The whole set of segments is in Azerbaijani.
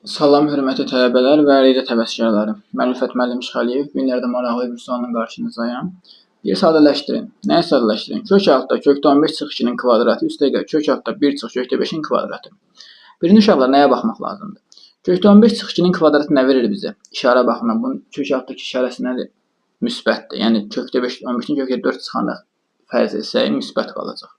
Salam, hörmətli tələbələr və riyaziyyat həvəskarları. Mən Ülfət müəllim Şıxəliyev. Bu günlərdə maraqlı bir sualla qarşınızdayım. Bir sadələşdirin. Nəyi sadələşdirin? Kök altda kökdə 15 çıx 2-nin kvadratı üstəgəl kök altda 1 çıx kökdə 5-in kvadratı. Birinci uşaqlar nəyə baxmaq lazımdır? Kökdə 15 çıx 2-nin kvadratı nə verir bizə? İşarə baxımından bunun kök altdakı işarəsi nədir? Müsbətdir. Yəni kökdə 5, 15-in kökdə 4 çıxanda fərz etsək müsbət qalacaq.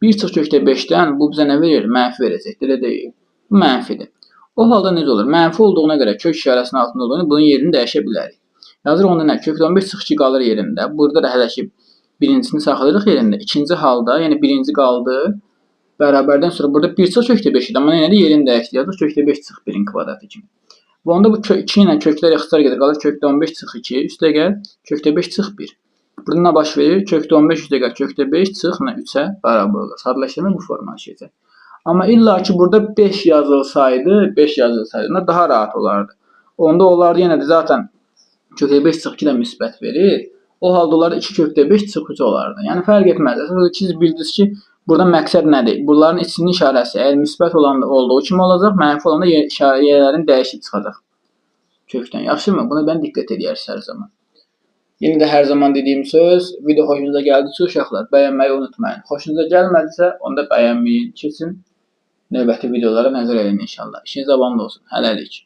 1 çıx kökdə 5-dən bu bizə nə verir? Mənfi verəcək. Elə deyil. Bu mənfidir. O halda necə olur? Mənfi olduğuna görə kök işarəsinin altında olduğunu bunun yerini dəyişə bilərik. Yazırıq onda nə? Kökdə 15 çıx 2 qalır yerində. Burada da hələ ki birincisini saxlayırıq yerində. İkinci halda, yəni birinci qaldı. Bərabərdən sonra burada 1 çıx kökdə 5 idi. Amma nədir? Yerini dəyişdi. Yazırıq kökdə 5 çıx 1-in kvadratı kimi. Və onda bu 2 ilə köklər ixtisar gedir. Qalır kökdə 15 çıx 2 üstəgəl kökdə 5 çıx 1. Burada nə baş verir? Kökdə 15 üstəgəl kökdə 5 çıx 3-ə bərabər olur. Sadələşdirmə bu formada keçir. Amma illa ki burada 5 yazılsaydı daha rahat olardı. Onda olardı yenə də zaten kökdə 5 çıx 2 də müsbət verir. O halda olardı 2 kökdə 5 çıx 3 olardı. Yəni fərq etməz. Əsas siz bildiniz ki, burada məqsəd nədir? Bunların içinin işarəsi əgər müsbət olduğu kimi olacaq, mənfi olanda yerlərin dəyişib çıxacaq kökdən. Yaxşımı? Buna mən diqqət edərsiniz hər zaman. Yenə də hər zaman dediyim söz, video xoşunuza gəldiysə uşaqlar, bəyənməyi unutmayın. Xoşunuza gəlmədisə, onda bəyənməyin, keçin. Növbəti videolara nəzər edin inşallah. İşiniz avamlı olsun. Hələlik.